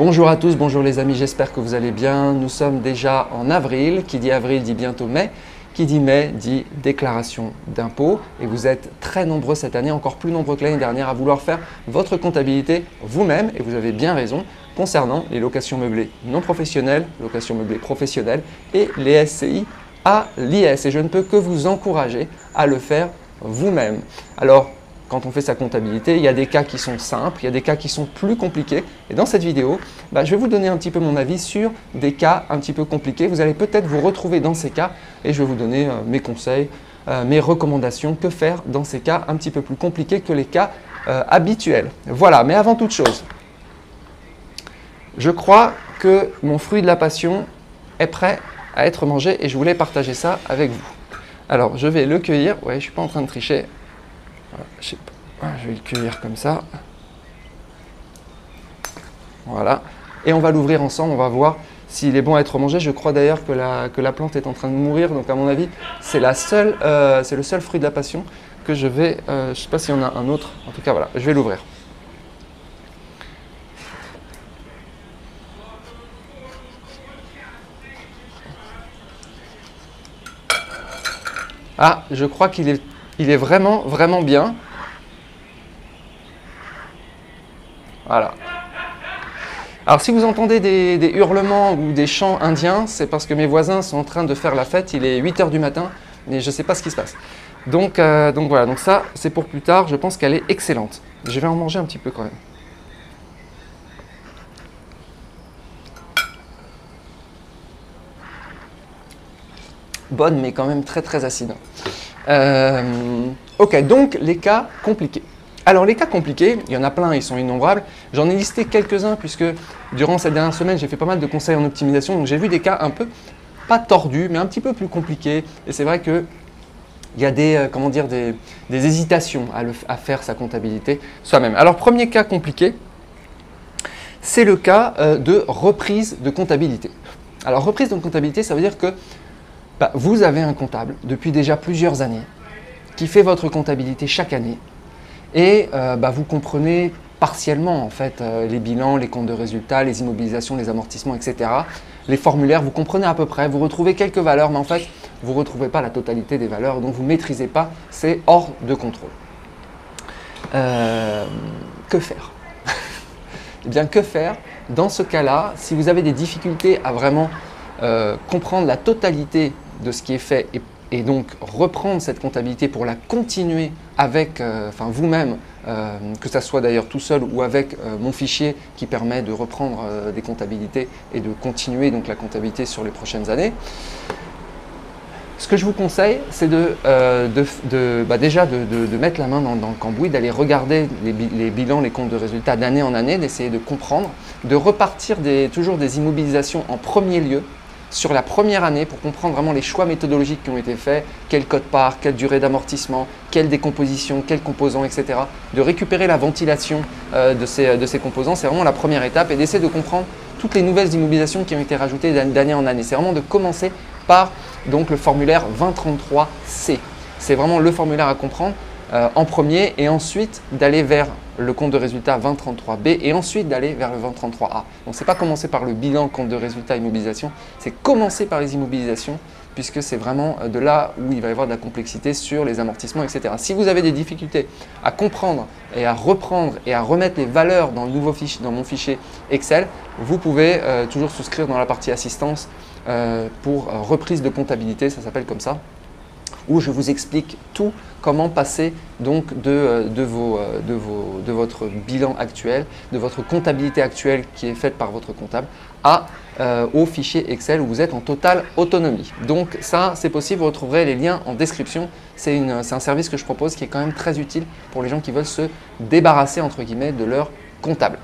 Bonjour à tous, bonjour les amis, j'espère que vous allez bien. Nous sommes déjà en avril, qui dit avril dit bientôt mai, qui dit mai dit déclaration d'impôt. Et vous êtes très nombreux cette année, encore plus nombreux que l'année dernière, à vouloir faire votre comptabilité vous-même. Et vous avez bien raison concernant les locations meublées non professionnelles, locations meublées professionnelles et les SCI à l'IS. Et je ne peux que vous encourager à le faire vous-même. Alors, quand on fait sa comptabilité, il y a des cas qui sont simples, il y a des cas qui sont plus compliqués. Et dans cette vidéo, je vais vous donner un petit peu mon avis sur des cas un petit peu compliqués. Vous allez peut-être vous retrouver dans ces cas et je vais vous donner mes conseils, mes recommandations, que faire dans ces cas un petit peu plus compliqués que les cas habituels. Voilà, mais avant toute chose, je crois que mon fruit de la passion est prêt à être mangé et je voulais partager ça avec vous. Alors, je vais le cueillir. Ouais, je ne suis pas en train de tricher. Je vais le cueillir comme ça. Voilà. Et on va l'ouvrir ensemble, on va voir s'il est bon à être mangé. Je crois d'ailleurs que la plante est en train de mourir. Donc à mon avis, c'est le seul fruit de la passion que je vais… je ne sais pas s'il y en a un autre. En tout cas, voilà, je vais l'ouvrir. Ah, je crois qu'il est vraiment, vraiment bien. Voilà. Alors, si vous entendez des hurlements ou des chants indiens, c'est parce que mes voisins sont en train de faire la fête. Il est 8 h du matin, mais je ne sais pas ce qui se passe. Donc voilà, donc ça, c'est pour plus tard. Je pense qu'elle est excellente. Je vais en manger un petit peu quand même. Bonne, mais quand même très, très acide. Ok, donc les cas compliqués. Alors les cas compliqués, il y en a plein, ils sont innombrables. J'en ai listé quelques-uns puisque durant cette dernière semaine, j'ai fait pas mal de conseils en optimisation. Donc j'ai vu des cas un peu, pas tordus, mais un petit peu plus compliqués. Et c'est vrai qu'il y a des hésitations à faire sa comptabilité soi-même. Alors premier cas compliqué, c'est le cas de reprise de comptabilité. Alors reprise de comptabilité, ça veut dire que vous avez un comptable depuis déjà plusieurs années qui fait votre comptabilité chaque année et vous comprenez partiellement en fait les bilans, les comptes de résultats, les immobilisations, les amortissements, etc. Les formulaires, vous comprenez à peu près, vous retrouvez quelques valeurs, mais en fait, vous ne retrouvez pas la totalité des valeurs, donc vous ne maîtrisez pas, c'est hors de contrôle. Que faire? Eh bien, que faire dans ce cas-là, si vous avez des difficultés à vraiment comprendre la totalité de ce qui est fait et donc reprendre cette comptabilité pour la continuer avec vous-même, que ça soit d'ailleurs tout seul ou avec mon fichier qui permet de reprendre des comptabilités et de continuer donc la comptabilité sur les prochaines années. Ce que je vous conseille, c'est déjà de mettre la main dans le cambouis, d'aller regarder les bilans, les comptes de résultats d'année en année, d'essayer de comprendre, de repartir toujours des immobilisations en premier lieu, sur la première année pour comprendre vraiment les choix méthodologiques qui ont été faits, quel code-part, quelle durée d'amortissement, quelle décomposition, quels composants, etc. De récupérer la ventilation de ces composants, c'est vraiment la première étape et d'essayer de comprendre toutes les nouvelles immobilisations qui ont été rajoutées d'année en année. C'est vraiment de commencer par donc, le formulaire 2033C. C'est vraiment le formulaire à comprendre en premier et ensuite d'aller vers le compte de résultat 2033B et ensuite d'aller vers le 2033A. Donc, ce n'est pas commencer par le bilan, compte de résultat, immobilisation, c'est commencer par les immobilisations puisque c'est vraiment de là où il va y avoir de la complexité sur les amortissements, etc. Si vous avez des difficultés à comprendre et à reprendre et à remettre les valeurs dans le nouveau fichier, dans mon fichier Excel, vous pouvez toujours souscrire dans la partie assistance pour reprise de comptabilité, ça s'appelle comme ça, où je vous explique tout, comment passer donc de votre bilan actuel, de votre comptabilité actuelle qui est faite par votre comptable au fichier Excel où vous êtes en totale autonomie. Donc ça, c'est possible, vous retrouverez les liens en description. C'est un service que je propose qui est quand même très utile pour les gens qui veulent se débarrasser entre guillemets de leur comptable.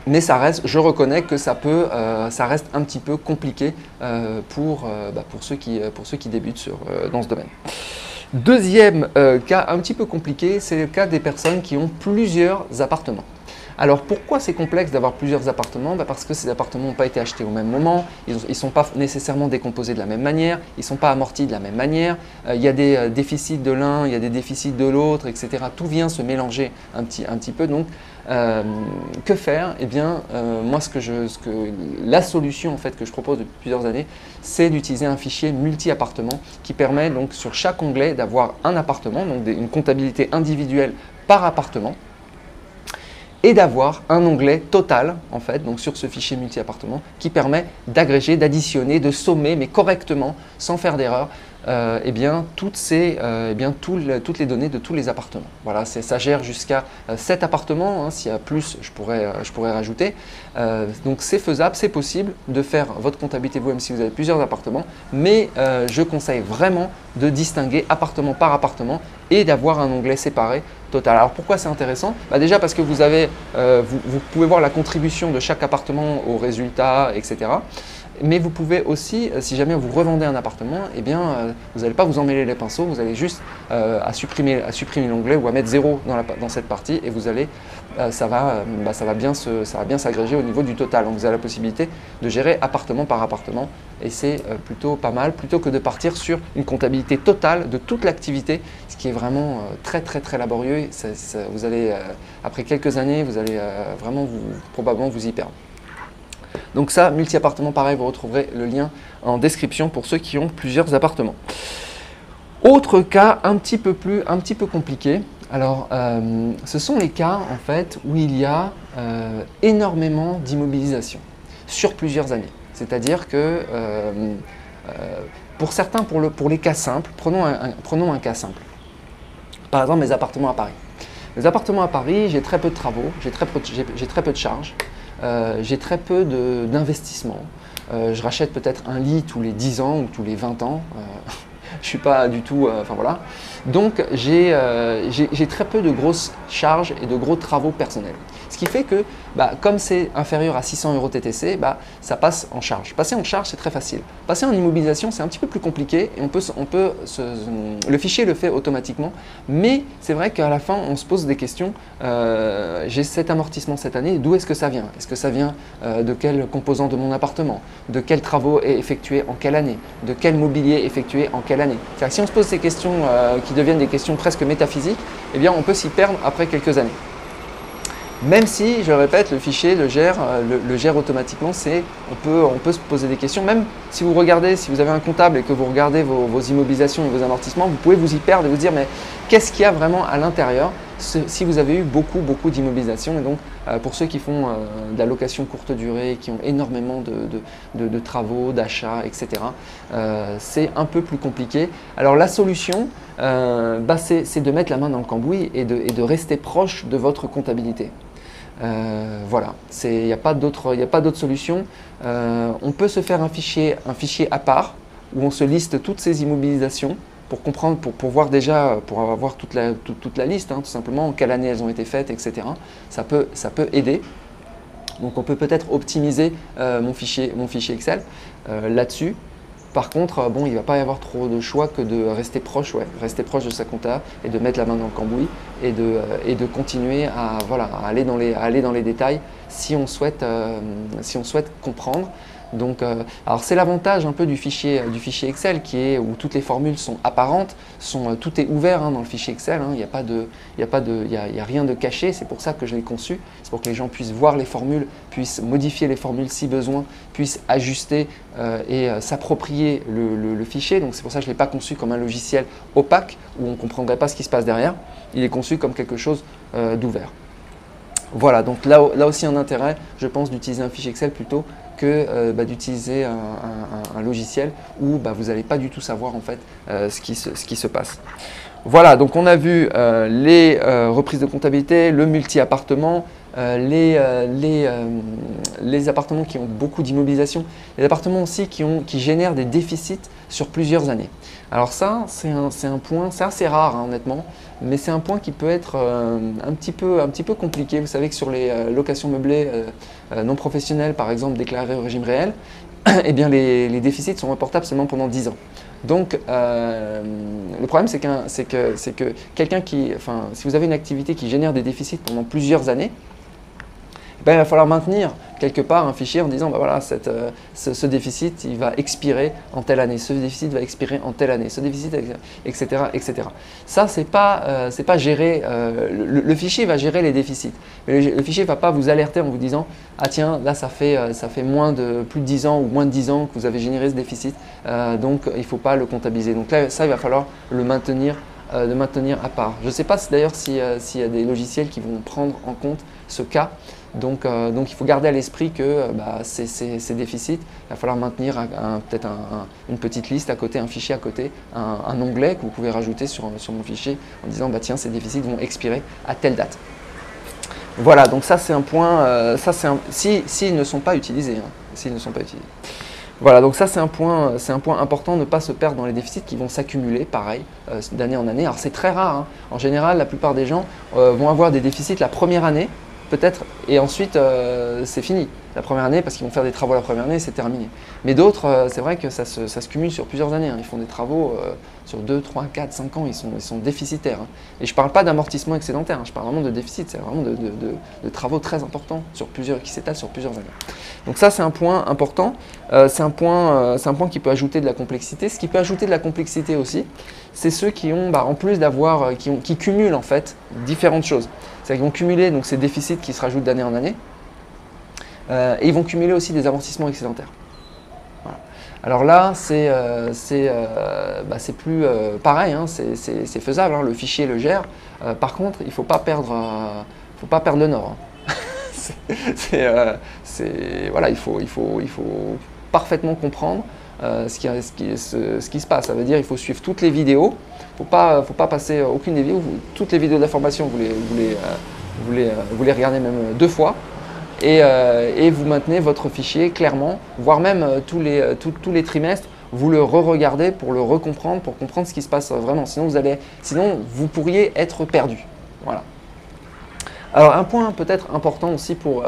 Mais ça reste, je reconnais que ça reste un petit peu compliqué pour ceux qui débutent dans ce domaine. Deuxième cas un petit peu compliqué, c'est le cas des personnes qui ont plusieurs appartements. Alors pourquoi c'est complexe d'avoir plusieurs appartements? Parce que ces appartements n'ont pas été achetés au même moment, ils ne sont pas nécessairement décomposés de la même manière, ils ne sont pas amortis de la même manière, il y a des déficits de l'un, il y a des déficits de l'autre, etc. Tout vient se mélanger un petit peu. Donc que faire? Eh bien, moi, la solution en fait, que je propose depuis plusieurs années, c'est d'utiliser un fichier multi-appartement qui permet donc sur chaque onglet d'avoir un appartement, donc une comptabilité individuelle par appartement, et d'avoir un onglet total en fait, donc sur ce fichier multi-appartement qui permet d'agréger, d'additionner, de sommer, mais correctement, sans faire d'erreur, eh bien, toutes les données de tous les appartements. Voilà, ça gère jusqu'à 7 appartements, hein, s'il y a plus, je pourrais rajouter. Donc c'est faisable, c'est possible de faire votre comptabilité vous-même si vous avez plusieurs appartements, mais je conseille vraiment de distinguer appartement par appartement et d'avoir un onglet séparé total. Alors pourquoi c'est intéressant? Déjà parce que vous pouvez voir la contribution de chaque appartement aux résultats, etc. Mais vous pouvez aussi, si jamais vous revendez un appartement, eh bien, vous n'allez pas vous emmêler les pinceaux, vous allez juste à supprimer l'onglet ou à mettre 0 dans cette partie et vous allez, ça va bien s'agréger au niveau du total. Donc vous avez la possibilité de gérer appartement par appartement et c'est plutôt pas mal, plutôt que de partir sur une comptabilité totale de toute l'activité, ce qui est vraiment très laborieux. Vous allez, après quelques années, vous allez vraiment probablement vous y perdre. Donc ça, multi-appartement, pareil, vous retrouverez le lien en description pour ceux qui ont plusieurs appartements. Autre cas un petit peu compliqué. Alors, ce sont les cas en fait où il y a énormément d'immobilisation sur plusieurs années. C'est-à-dire que pour certains, pour les cas simples, prenons un cas simple. Par exemple, mes appartements à Paris. Les appartements à Paris, j'ai très peu de travaux, j'ai très peu de charges. J'ai très peu d'investissement. Je rachète peut-être un lit tous les 10 ans ou tous les 20 ans. Je ne suis pas du tout… enfin voilà. Donc j'ai très peu de grosses charges et de gros travaux personnels. Ce qui fait que comme c'est inférieur à 600 € TTC, ça passe en charge. Passer en charge, c'est très facile. Passer en immobilisation, c'est un petit peu plus compliqué et le fichier le fait automatiquement. Mais c'est vrai qu'à la fin, on se pose des questions. J'ai cet amortissement cette année, d'où est-ce que ça vient? Est-ce que ça vient de quel composant de mon appartement? De quels travaux est effectué en quelle année? De quel mobilier effectué en quelle annère? Si on se pose ces questions qui deviennent des questions presque métaphysiques, eh bien on peut s'y perdre après quelques années. Même si, je le répète, le fichier le gère automatiquement, on peut se poser des questions. Même si vous avez un comptable et que vous regardez vos immobilisations et vos amortissements, vous pouvez vous y perdre et vous dire mais qu'est-ce qu'il y a vraiment à l'intérieur si vous avez eu beaucoup d'immobilisation. Et donc pour ceux qui font de la location courte durée, qui ont énormément de travaux, d'achats, etc., c'est un peu plus compliqué. Alors la solution, c'est de mettre la main dans le cambouis et de rester proche de votre comptabilité. Voilà, il n'y a pas d'autre solution. On peut se faire un fichier à part où on se liste toutes ces immobilisations pour comprendre, pour voir déjà, pour avoir toute la liste, hein, tout simplement, en quelle année elles ont été faites, etc. Ça peut aider. Donc on peut peut-être optimiser mon fichier Excel là-dessus. Par contre, il ne va pas y avoir trop de choix que de rester proche de sa compta et de mettre la main dans le cambouis et de continuer à aller dans les détails si on souhaite comprendre. Donc, alors c'est l'avantage un peu du fichier Excel où toutes les formules sont apparentes, tout est ouvert dans le fichier Excel, il n'y a rien de caché, c'est pour ça que je l'ai conçu, c'est pour que les gens puissent voir les formules, puissent modifier les formules si besoin, puissent ajuster et s'approprier le fichier. Donc c'est pour ça que je ne l'ai pas conçu comme un logiciel opaque où on ne comprendrait pas ce qui se passe derrière, il est conçu comme quelque chose d'ouvert. Voilà, donc là aussi un intérêt, je pense, d'utiliser un fichier Excel plutôt que d'utiliser un logiciel où vous n'allez pas du tout savoir en fait ce qui se passe. Voilà, donc on a vu les reprises de comptabilité, le multi-appartement, les appartements qui ont beaucoup d'immobilisation, les appartements aussi qui génèrent des déficits sur plusieurs années. Alors ça, c'est un point, c'est assez rare honnêtement, mais c'est un point qui peut être un petit peu compliqué. Vous savez que sur les locations meublées non professionnelles, par exemple déclarées au régime réel, eh bien les déficits sont reportables seulement pendant 10 ans. Donc le problème c'est que quelqu'un si vous avez une activité qui génère des déficits pendant plusieurs années, ben, il va falloir maintenir quelque part un fichier en disant, ben voilà, ce déficit, il va expirer en telle année, ce déficit va expirer en telle année, ce déficit, etc. etc. Ça, c'est pas gérer, le fichier va gérer les déficits, mais le fichier ne va pas vous alerter en vous disant, ah tiens, là ça fait plus de 10 ans ou moins de 10 ans que vous avez généré ce déficit, donc il ne faut pas le comptabiliser. Donc là, ça, il va falloir le maintenir à part. Je ne sais pas d'ailleurs s'il y a des logiciels qui vont prendre en compte ce cas. Donc il faut garder à l'esprit que ces déficits, il va falloir maintenir peut-être une petite liste à côté, un fichier à côté, un onglet que vous pouvez rajouter sur mon fichier en disant bah, tiens, ces déficits vont expirer à telle date. Voilà, donc ça c'est un point, s'ils ne sont pas utilisés. Hein, s'ils ne sont pas utilisés. Voilà, donc ça c'est un point important, ne pas se perdre dans les déficits qui vont s'accumuler, pareil, d'année en année. Alors c'est très rare, hein. En général, la plupart des gens vont avoir des déficits la première année, peut-être, et ensuite c'est fini. La première année, parce qu'ils vont faire des travaux la première année, c'est terminé. Mais d'autres, c'est vrai que ça se cumule sur plusieurs années. Hein. Ils font des travaux sur 2, 3, 4, 5 ans, ils sont déficitaires. Hein. Et je ne parle pas d'amortissement excédentaire, hein. Je parle vraiment de déficit, c'est vraiment de travaux très importants qui s'étalent sur plusieurs années. Donc ça, c'est un point important. C'est un point qui peut ajouter de la complexité. Ce qui peut ajouter de la complexité aussi, c'est ceux qui ont, en plus d'avoir, qui cumulent en fait différentes choses. C'est-à-dire qu'ils vont cumuler donc, ces déficits qui se rajoutent d'année en année. Et ils vont cumuler aussi des amortissements excédentaires. Voilà. Alors là, c'est plus pareil, hein, c'est faisable, hein, le fichier le gère. Par contre, il ne faut pas perdre le nord. Hein. Voilà, il faut parfaitement comprendre ce qui se passe. Ça veut dire qu'il faut suivre toutes les vidéos. Il ne faut pas passer aucune des vidéos. Toutes les vidéos d'information, vous les regardez même 2 fois. Et vous maintenez votre fichier clairement, voire même tous les trimestres, vous le re-regardez pour le recomprendre, pour comprendre ce qui se passe vraiment. Sinon, vous pourriez être perdu. Voilà. Alors un point peut-être important aussi pour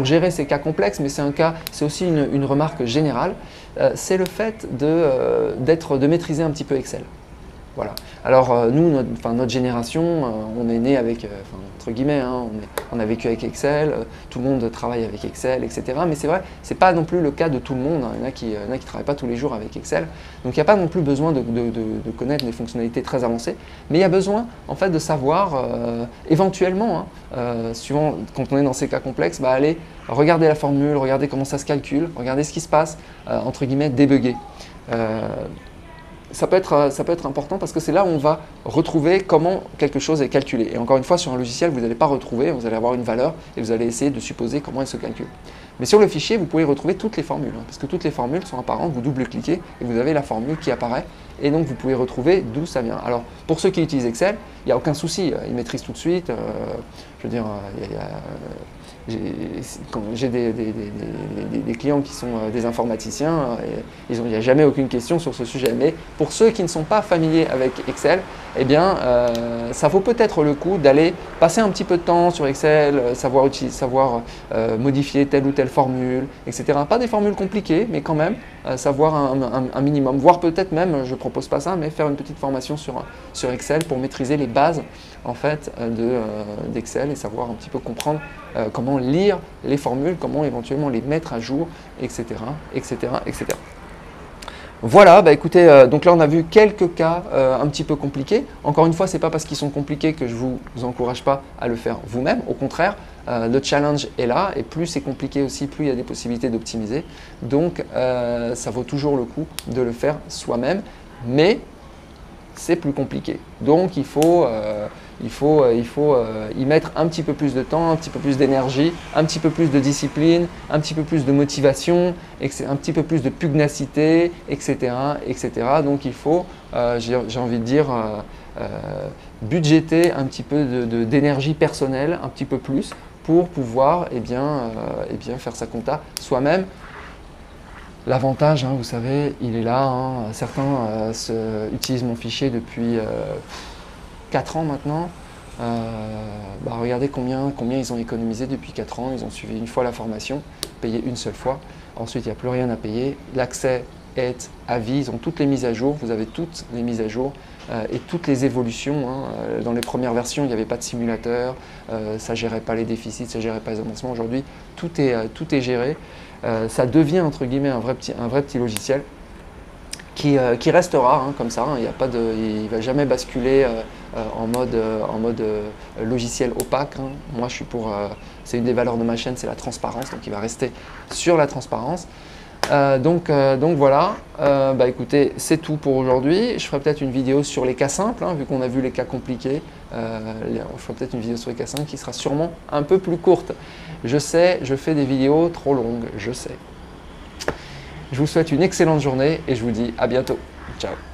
gérer ces cas complexes, mais c'est aussi une remarque générale, c'est le fait de maîtriser un petit peu Excel. Voilà. Alors nous, notre génération, on est né avec, entre guillemets, hein, on a vécu avec Excel, tout le monde travaille avec Excel, etc. Mais c'est vrai, c'est pas non plus le cas de tout le monde. Hein. Il y en a qui ne travaillent pas tous les jours avec Excel. Donc il n'y a pas non plus besoin de connaître des fonctionnalités très avancées. Mais il y a besoin en fait de savoir, éventuellement, hein, suivant quand on est dans ces cas complexes, aller regarder la formule, regarder comment ça se calcule, regarder ce qui se passe, entre guillemets, débugger. Ça peut être important parce que c'est là où on va retrouver comment quelque chose est calculé. Et encore une fois, sur un logiciel, vous n'allez pas retrouver, vous allez avoir une valeur et vous allez essayer de supposer comment elle se calcule. Mais sur le fichier, vous pouvez retrouver toutes les formules, hein, parce que toutes les formules sont apparentes, vous double-cliquez et vous avez la formule qui apparaît. Et donc, vous pouvez retrouver d'où ça vient. Alors, pour ceux qui utilisent Excel, il n'y a aucun souci, ils maîtrisent tout de suite. Je veux dire, j'ai des clients qui sont des informaticiens, et il n'y a jamais aucune question sur ce sujet. Mais pour ceux qui ne sont pas familiers avec Excel, eh bien, ça vaut peut-être le coup d'aller passer un petit peu de temps sur Excel, savoir modifier telle ou telle formule, etc. Pas des formules compliquées, mais quand même savoir un minimum, voire peut-être même, je ne propose pas ça, mais faire une petite formation sur Excel pour maîtriser les bases en fait, d'Excel et savoir un petit peu comprendre comment lire les formules, comment éventuellement les mettre à jour, etc. etc., etc. Voilà, écoutez, donc là on a vu quelques cas un petit peu compliqués. Encore une fois, ce n'est pas parce qu'ils sont compliqués que je ne vous encourage pas à le faire vous-même. Au contraire, le challenge est là et plus c'est compliqué aussi, plus il y a des possibilités d'optimiser. Donc ça vaut toujours le coup de le faire soi-même, mais c'est plus compliqué. Donc il faut y mettre un petit peu plus de temps, un petit peu plus d'énergie, un petit peu plus de discipline, un petit peu plus de motivation, un petit peu plus de pugnacité, etc. etc. Donc il faut, j'ai envie de dire, budgéter un petit peu d'énergie personnelle, un petit peu plus, pour pouvoir faire sa compta soi-même. L'avantage, hein, vous savez, il est là. Hein. Certains utilisent mon fichier depuis 4 ans maintenant. Regardez combien ils ont économisé depuis 4 ans. Ils ont suivi une fois la formation, payé une seule fois. Ensuite, il n'y a plus rien à payer. L'accès est à vie. Ils ont toutes les mises à jour, vous avez toutes les mises à jour et toutes les évolutions. Dans les premières versions, il n'y avait pas de simulateur, ça ne gérait pas les déficits, ça ne gérait pas les avancements. Aujourd'hui, tout est géré. Ça devient entre guillemets un vrai petit logiciel qui restera comme ça. Il ne va jamais basculer en mode logiciel opaque. Moi, je suis pour. C'est une des valeurs de ma chaîne, c'est la transparence. Donc, il va rester sur la transparence. Donc voilà, écoutez, c'est tout pour aujourd'hui. Je ferai peut-être une vidéo sur les cas simples, vu qu'on a vu les cas compliqués. Je ferai peut-être une vidéo sur les cas simples qui sera sûrement un peu plus courte. Je sais, je fais des vidéos trop longues, je sais. Je vous souhaite une excellente journée et je vous dis à bientôt. Ciao.